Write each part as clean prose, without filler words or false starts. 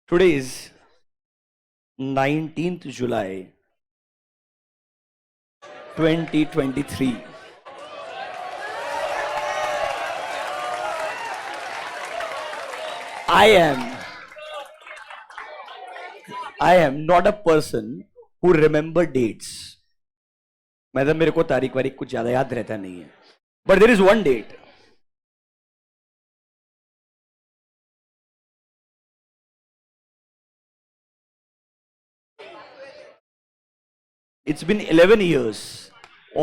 Today is 19th July 2023. I am not a person who remember dates. मतलब मेरे को तारीख वारीख कुछ ज्यादा याद रहता नहीं है. But there is one date. It's been 11 years.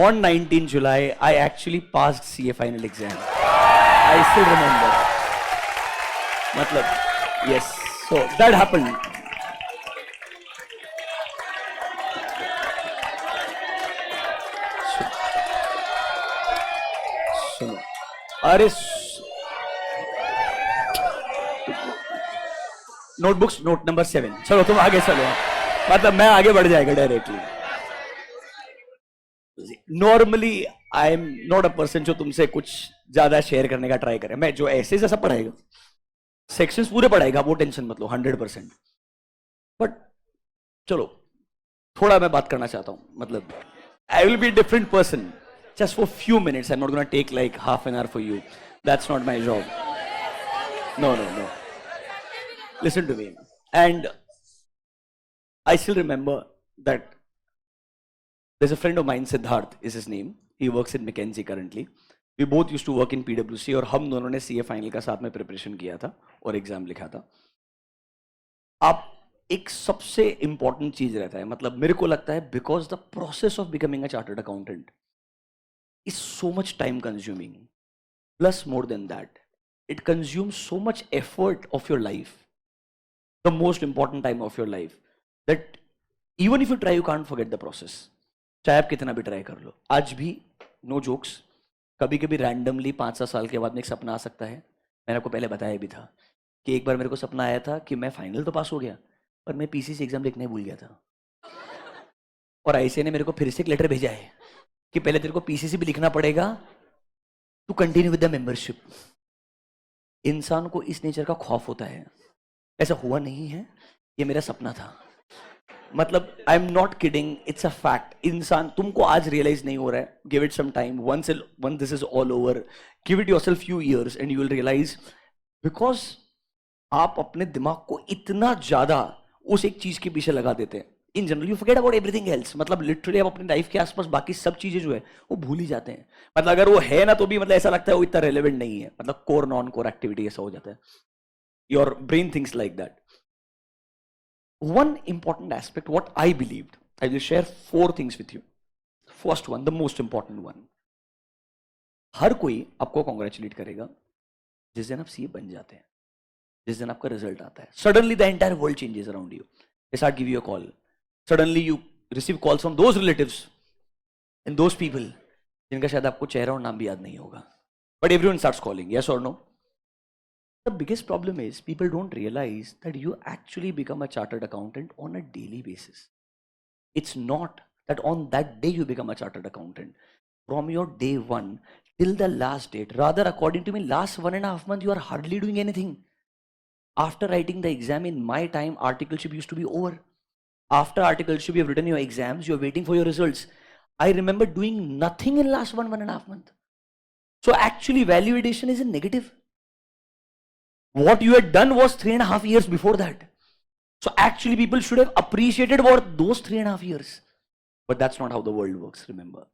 On 19 July, I actually passed CA final exam. I still remember. Matlab, yes. So that happened. सुनो, अरे नोटबुक्स नोट नंबर 7. चलो तुम आगे चलो. मतलब मैं आगे बढ़ जाएगा directly. Normally I am not a person जो तुमसे कुछ ज्यादा शेयर करने का ट्राई करे. मैं जो ऐसे जैसा पढ़ाएगा, सेक्शंस पूरे पढ़ाएगा, वो टेंशन मतलब 100%. बट चलो थोड़ा मैं बात करना चाहता हूं. मतलब I will be different person just for few minutes. I'm not going to take like half an hour for you. That's not my job. No. Listen to me. And I still remember that there's a friend of mine, Siddharth is his name. He works in McKinsey currently. We both used to work in PwC और हम दोनों ने CA final का साथ में preparation किया था और एग्जाम लिखा था. आप एक सबसे इंपॉर्टेंट चीज रहता है, मतलब मेरे को लगता है, because the process of becoming a chartered accountant is so much time consuming. Plus, more than that, it consumes so much effort of your life, the most important time of your life, that even if you try, you can't forget the process. चाहे आप कितना भी try कर लो, आज भी no jokes, कभी कभी randomly 5-7 साल के बाद में एक सपना आ सकता है. मैंने आपको पहले बताया भी था कि एक बार मेरे को सपना आया था कि मैं फाइनल तो पास हो गया, पर मैं पीसीसी एग्जाम लिखने भूल गया था. और आईसीए ने मेरे को फिर से एक लेटर भेजा है कि पहले तेरे को पीसीसी भी लिखना पड़ेगा to continue with the membership. इंसान को इस नेचर का खौफ होता है. ऐसा हुआ नहीं है, ये मेरा सपना था. मतलब I am not kidding, it's a fact. इंसान, तुमको आज रियलाइज नहीं हो रहा है, give it some time. Once this is all over, give it yourself few years and you will realize. Because आप अपने दिमाग को इतना ज्यादा उस एक चीज के पीछे लगा देते हैं. In general you forget about everything else. मतलब लिटरली आप अपनी लाइफ के आसपास बाकी सब चीजें जो है वो भूल ही जाते हैं. मतलब अगर वो है ना तो भी मतलब ऐसा लगता है वो इतना रेलेवेंट नहीं है. मतलब कोर नॉन कोर एक्टिविटी ऐसा हो जाता है. Your brain thinks like that. One important aspect what I believed, I will share 4 things with you. First one, the most important one. हर कोई आपको कॉन्ग्रेचुलेट करेगा जिस दिन आप सीए बन जाते हैं, जिस दिन आपका रिजल्ट आता है. Suddenly the entire world changes around you. They start give you a call. Suddenly you receive calls from those relatives and those people जिनका शायद आपको चेहरा और नाम भी याद नहीं होगा. But everyone starts calling, yes or no? The biggest problem is people don't realize that you actually become a chartered accountant on a daily basis. It's not that on that day you become a chartered accountant. From your day one till the last date, rather according to me, last 1.5 months you are hardly doing anything. After writing the exam, in my time, articleship used to be over. After articleship, you have written your exams, you are waiting for your results. I remember doing nothing in last 1.5 months. So actually, validation is a negative. What you had done was 3.5 years before that. So actually, people should have appreciated what those 3.5 years. But that's not how the world works, remember.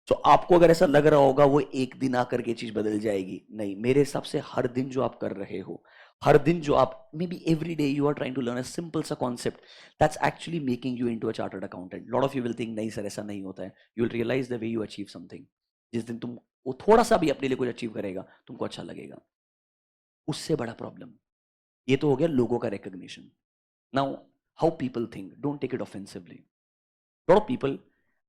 So आपको अगर ऐसा लग रहा होगा वो एक दिन आकर के चीज बदल जाएगी, नहीं. मेरे हिसाब से हर दिन जो आप कर रहे हो, हर दिन जो आप, maybe every day you are trying to learn a simple सा concept, that's actually making you into a chartered accountant. Lot of you will think नहीं सर ऐसा नहीं होता है. You will realize the way you achieve something. जिस दिन तुम वो थोड़ा सा भी अपने लिए कुछ अचीव करेगा, तुमको अच्छा लगेगा. उससे बड़ा प्रॉब्लम, ये तो हो गया लोगों का recognition. Now how people think, don't take it offensively. Lot of people,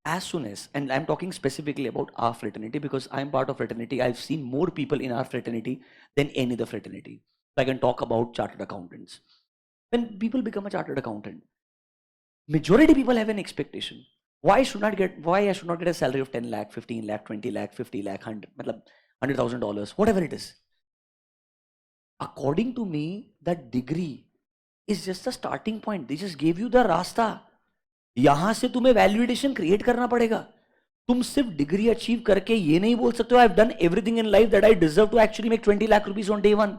as soon as, and I'm talking specifically about our fraternity because I'm part of fraternity, I've seen more people in our fraternity than any other fraternity. So I can talk about chartered accountants. When people become a chartered accountant, majority people have an expectation. Why I should not get a salary of 10 lakh, 15 lakh, 20 lakh, 50 lakh, 100, matlab $100,000, whatever it is. According to me, that degree is just the starting point. They just gave you the रास्ता. यहां से तुम्हें value addition create करना पड़ेगा. तुम सिर्फ degree achieve करके ये नहीं बोल सकते हो I have done everything in life that I deserve to actually make 20 lakh rupees on day one.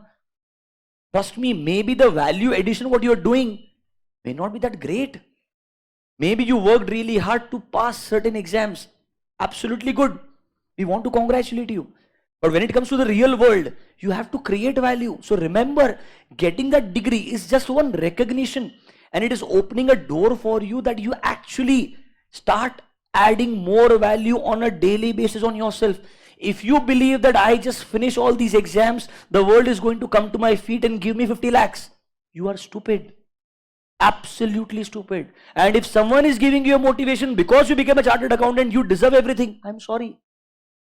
Trust me, maybe the value addition what you are doing may not be that great. Maybe you worked really hard to pass certain exams. Absolutely good. We want to congratulate you. But when it comes to the real world, you have to create value. So remember, getting that degree is just one recognition, and it is opening a door for you that you actually start adding more value on a daily basis on yourself. If you believe that I just finish all these exams, the world is going to come to my feet and give me 50 lakhs, you are stupid. Absolutely stupid. And if someone is giving you a motivation because you became a chartered accountant, you deserve everything, I'm sorry.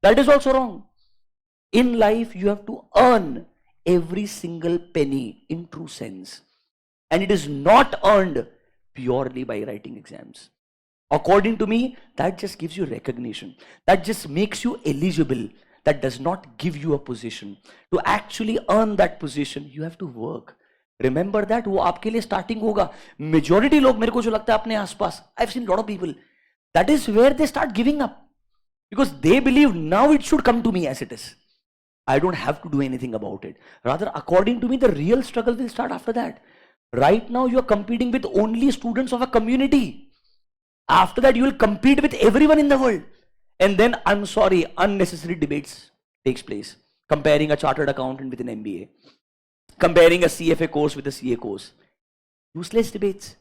That is also wrong. In life, you have to earn every single penny in true sense. And it is not earned purely by writing exams. According to me, that just gives you recognition. That just makes you eligible. That does not give you a position. To actually earn that position, you have to work. Remember that, वो आपके लिए starting होगा. Majority लोग मेरे को जो लगता है अपने आसपास, I've seen a lot of people, that is where they start giving up. Because they believe now it should come to me as it is. I don't have to do anything about it. Rather, according to me, the real struggle will start after that. Right now, you are competing with only students of a community. After that, you will compete with everyone in the world. And then, I'm sorry, unnecessary debates takes place. Comparing a chartered accountant with an MBA. Comparing a CFA course with a CA course. Useless debates.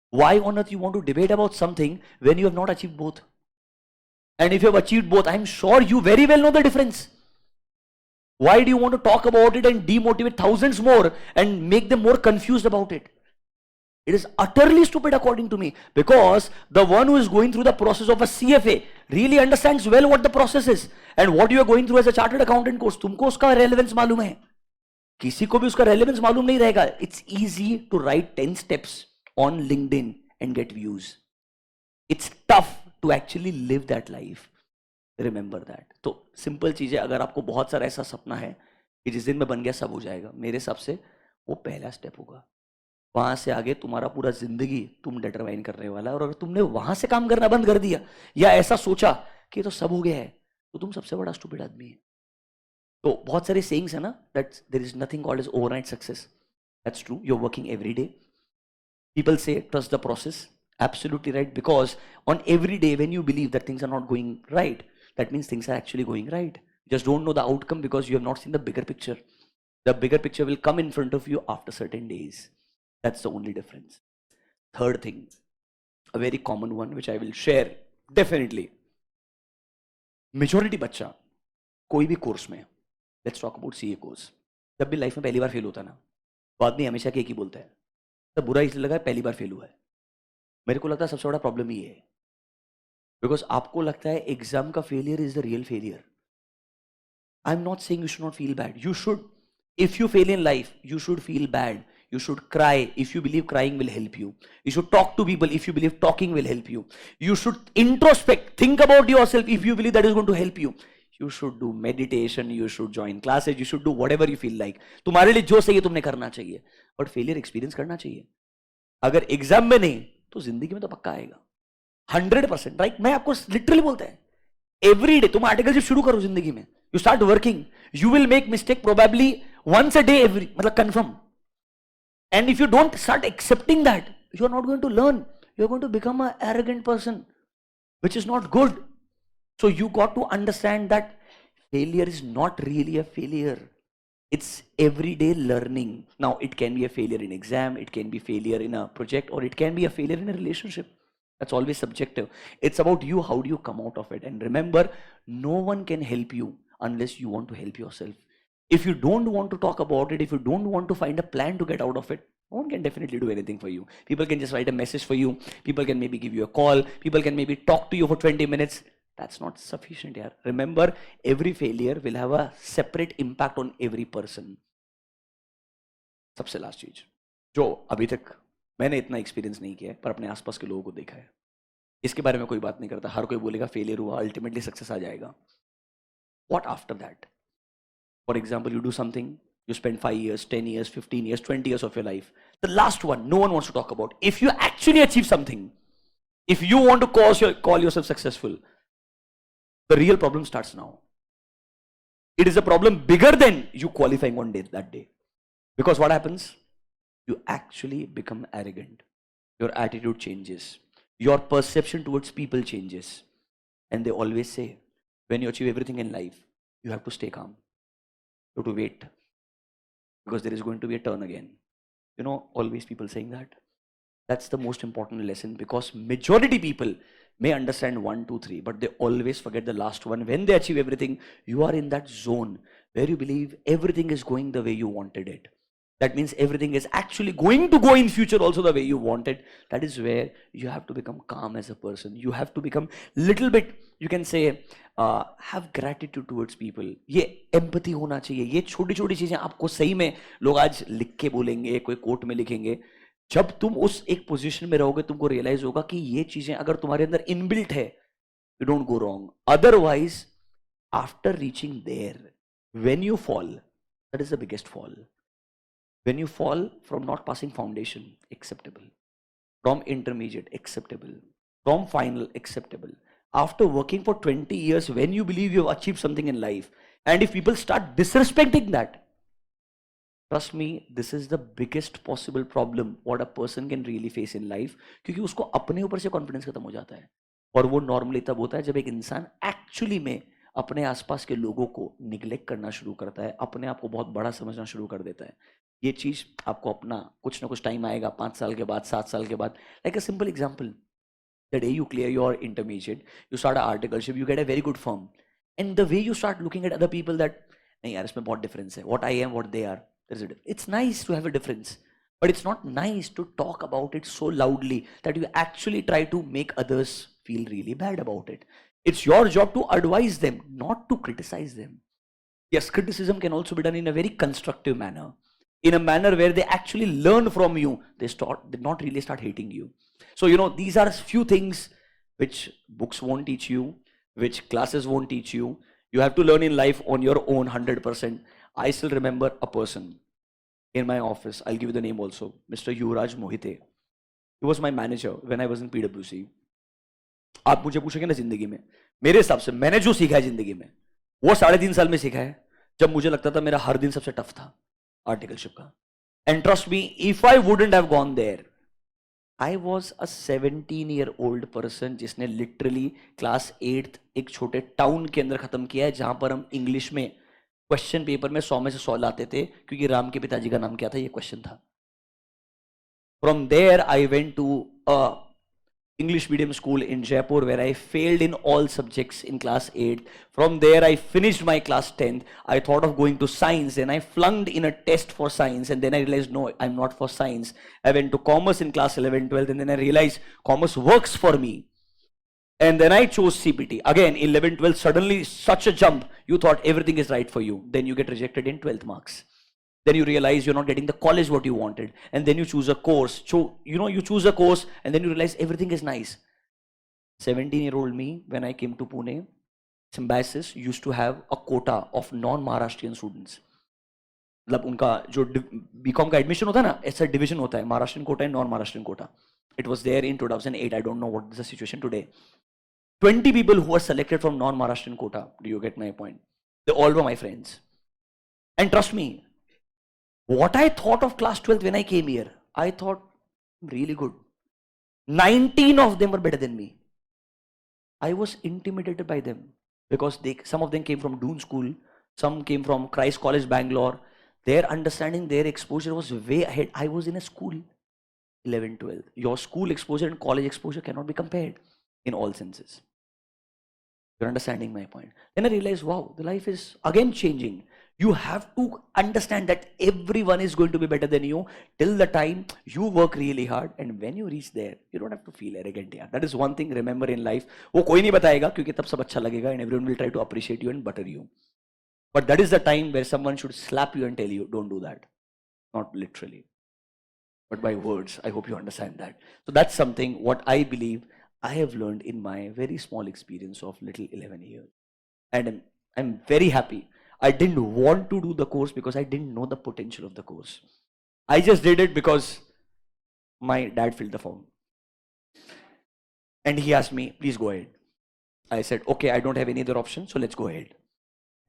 Why on earth you want to debate about something when you have not achieved both? And if you have achieved both, I'm sure you very well know the difference. Why do you want to talk about it and demotivate thousands more and make them more confused about it? It is utterly stupid according to me, because the one who is going through the process of a CFA really understands well what the process is, and what you are going through as a chartered accountant course, तुमको उसका relevance मालूम है. किसी को भी उसका relevance मालूम नहीं रहेगा. It's easy to write 10 steps on LinkedIn and get views. It's tough to actually live that life. Remember that. तो सिंपल चीज है, अगर आपको बहुत सारा ऐसा सपना है कि जिस दिन में बन गया सब हो जाएगा, मेरे हिसाब से वो पहला स्टेप होगा. वहां से आगे तुम्हारा पूरा जिंदगी तुम डिटरमाइन करने वाला है. और अगर तुमने वहां से काम करना बंद कर दिया या ऐसा सोचा कि तो सब हो गया है, तो तुम सबसे बड़ा स्टूपिड आदमी है. तो बहुत सारे सेइंग्स है ना, that there is nothing called as overnight success. That's true. You are working every day. People say trust the process. Absolutely right. Because on every day when you believe that things are not going right, that means things are actually going right. You just don't know the outcome because you have not seen the bigger picture. The bigger picture will come in front of you after certain days. That's the only difference. Third thing, a very common one which I will share definitely. Majority बच्चा कोई भी course में, let's talk about CA course, जब भी life में पहली बार fail होता है ना, बाद में हमेशा एक ही बोलता है, तब बुरा इसलिए लगा पहली बार फेल हुआ है. मेरे को लगता है सबसे बड़ा प्रॉब्लम ये है, बिकॉज आपको लगता है एग्जाम का failure is the real failure. I am not saying you should not feel bad. You should, if you fail in life, you should feel bad. You should cry if you believe crying will help you. You should talk to people if you believe talking will help you. You should introspect, think about yourself if you believe that is going to help you. You should do meditation, you should join classes, you should do whatever you feel like. तुम्हारे लिए जो सही है तुमने करना चाहिए, but failure experience करना चाहिए. अगर एग्जाम में नहीं तो जिंदगी में तो पक्का आएगा 100%. राइट? मैं आपको लिटरली बोलता है, एवरी डे तुम आर्टिकलशिप शुरू करो जिंदगी में, you start working, you will make mistake probably once a day, every, मतलब confirm. And if you don't start accepting that, you are not going to learn. You are going to become an arrogant person, which is not good. So you got to understand that failure is not really a failure. It's everyday learning. Now, it can be a failure in exam, it can be failure in a project, or it can be a failure in a relationship. That's always subjective. It's about you, how do you come out of it? And remember, no one can help you unless you want to help yourself. If you don't want to talk about it, if you don't want to find a plan to get out of it, no one can definitely do anything for you. People can just write a message for you. People can maybe give you a call. People can maybe talk to you for 20 minutes. That's not sufficient here. Remember, every failure will have a separate impact on every person. सबसे last चीज जो अभी तक मैंने इतना experience नहीं किया है, पर अपने आसपास के लोगों को देखा है, इसके बारे में कोई बात नहीं करता. हर कोई बोलेगा फेलियर हुआ, अल्टीमेटली सक्सेस आ जाएगा. What after that? For example, you do something, You spend 5 years, 10 years, 15 years, 20 years of your life. The last one, no one wants to talk about. If you actually achieve something, if you want to call yourself successful, the real problem starts now. It is a problem bigger than you qualifying one day, that day. Because what happens? You actually become arrogant. Your attitude changes. Your perception towards people changes. And they always say, when you achieve everything in life, you have to stay calm. You have to wait. Because there is going to be a turn again. You know, always people saying that. That's the most important lesson, because majority people may understand 1, 2, 3, but they always forget the last one. When they achieve everything, you are in that zone where you believe everything is going the way you wanted it. That means everything is actually going to go in future also the way you want it. That is where you have to become calm as a person. You have to become little bit, you can say, have gratitude towards people. ये empathy होना चाहिए. ये छोटी छोटी चीजें आपको सही में लोग आज लिख के बोलेंगे, कोई कोर्ट में लिखेंगे. जब तुम उस एक पोजीशन में रहोगे, तुमको रियलाइज होगा कि ये चीजें अगर तुम्हारे अंदर इनबिल्ट है, you don't go wrong. Otherwise, after reaching there, when you fall, that is the biggest fall. When you fall from not passing foundation, acceptable. From intermediate, acceptable. From final, acceptable. After working for 20 years, when you believe you have achieved something in life, and if people start disrespecting that, trust me, this is the biggest possible problem what a person can really face in life. क्योंकि उसको अपने ऊपर से confidence खत्म हो जाता है. और वो नॉर्मली तब होता है जब एक इंसान एक्चुअली में अपने आसपास के लोगों को निग्लेक्ट करना शुरू करता है, अपने आप को बहुत बड़ा समझना शुरू कर देता है. ये चीज आपको अपना कुछ ना कुछ टाइम आएगा, 5 साल के बाद, 7 साल के बाद. Like a simple example, the day you clear your intermediate, you start an articleship, you get a very good firm, and the way you start looking at other people that नहीं यार इसमें बहुत difference है, what I am, what they are, there is a difference. It's nice to have a difference, but it's not nice to talk about it so loudly that you actually try to make others feel really bad about it. It's your job to advise them, not to criticize them. Yes, criticism can also be done in a very constructive manner, in a manner where they actually learn from you. They not really start hating you. So, you know, these are few things which books won't teach you, which classes won't teach you. You have to learn in life on your own 100%. I still remember a person in my office. I'll give you the name also. Mr. 𝐂𝐚𝐥𝐥 Mohite. He was my manager when I was in PwC. आप मुझे पूछेंगे ना जिंदगी में, मेरे हिसाब से मैंने जो सीखा है जिंदगी में, वो 3.5 साल में सीखा है, जब मुझे लगता था मेरा हर दिन सबसे टफ था आर्टिकलशिप का. And trust me, if I wouldn't have gone there, I was a 17-year-old person जिसने लिटरली क्लास 8th एक छोटे टाउन के अंदर खत्म किया है, जहां पर हम इंग्लिश में क्वेश्चन पेपर में 100 में से 100 लाते थे, क्योंकि राम के पिताजी का नाम क्या था, ये क्वेश्चन था. From there I went to a English medium school in Jaipur where I failed in all subjects in class 8. From there I finished my class 10th. I thought of going to science and I flunked in a test for science, and then I realized no, I'm not for science. I went to commerce in class 11, 12, and then I realized commerce works for me. And then I chose CPT. Again, 11, 12, suddenly such a jump. You thought everything is right for you. Then you get rejected in 12th marks. Then you realize you're not getting the college what you wanted, and then you choose a course. So, you know, you choose a course and then you realize everything is nice. 17-year-old me, when I came to Pune, Symbiosis used to have a quota of non-Maharashtrian students. मतलब उनका जो BCom का admission होता है ना, ऐसा division होता है, Maharashtrian quota and non Maharashtrian quota. It was there in 2008. I don't know what is the situation today. 20 people who were selected from non-Maharashtrian quota. Do you get my point? They all were my friends. And trust me, what I thought of class 12th when I came here, I thought really good. 19 of them were better than me. I was intimidated by them because some of them came from Doon School, some came from Christ College, Bangalore. Their understanding, their exposure was way ahead. I was in a school, 11, 12. Your school exposure and college exposure cannot be compared in all senses. You're understanding my point. Then I realized, wow, the life is again changing. You have to understand that everyone is going to be better than you till the time you work really hard, and when you reach there, you don't have to feel arrogant. Yeah, that is one thing. Remember in life, वो कोई नहीं बताएगा क्योंकि तब सब अच्छा लगेगा, and everyone will try to appreciate you and butter you. But that is the time where someone should slap you and tell you, don't do that. Not literally, but by words. I hope you understand that. So that's something what I believe I have learned in my very small experience of little 11 years, and I'm very happy. I didn't want to do the course because I didn't know the potential of the course. I just did it because my dad filled the form. And he asked me, please go ahead. I said, okay, I don't have any other option, so let's go ahead.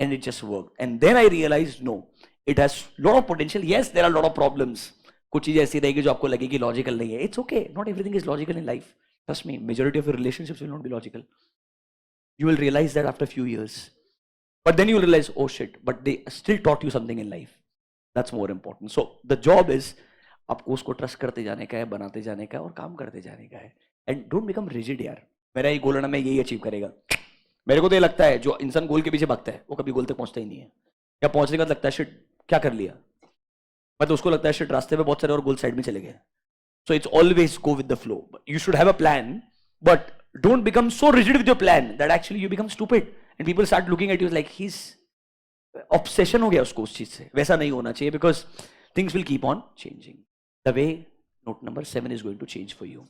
And it just worked. And then I realized, no, it has a lot of potential. Yes, there are a lot of problems. कुछ चीजें ऐसी रहेगी जो आपको लगेगी logical नहीं है. It's okay. Not everything is logical in life. Trust me, majority of your relationships will not be logical. You will realize that after a few years. But then you will realize, oh shit, but they still taught you something in life. That's more important. So the job is आपको उसको trust करते जाने का है, बनाते जाने का है और काम करते जाने का है. एंड डोंट बिकम रिजिड यार. मेरा ये गोल है ना, मैं यही अचीव करेगा. मेरे को तो ये लगता है जो इंसान गोल के पीछे भागता है वो कभी गोल तक पहुंचता ही नहीं है. या पहुंचने का लगता है शिट क्या कर लिया, मतलब उसको लगता है शिट रास्ते में बहुत सारे और गोल साइड में चले गए. So it's always go with the flow. You should have a plan, but don't become so rigid with your plan that actually you become stupid and people start looking at you like he is obsession हो गया उसको उस चीज से. वैसा नहीं होना चाहिए, because things will keep on changing. The way note number 7 is going to change for you.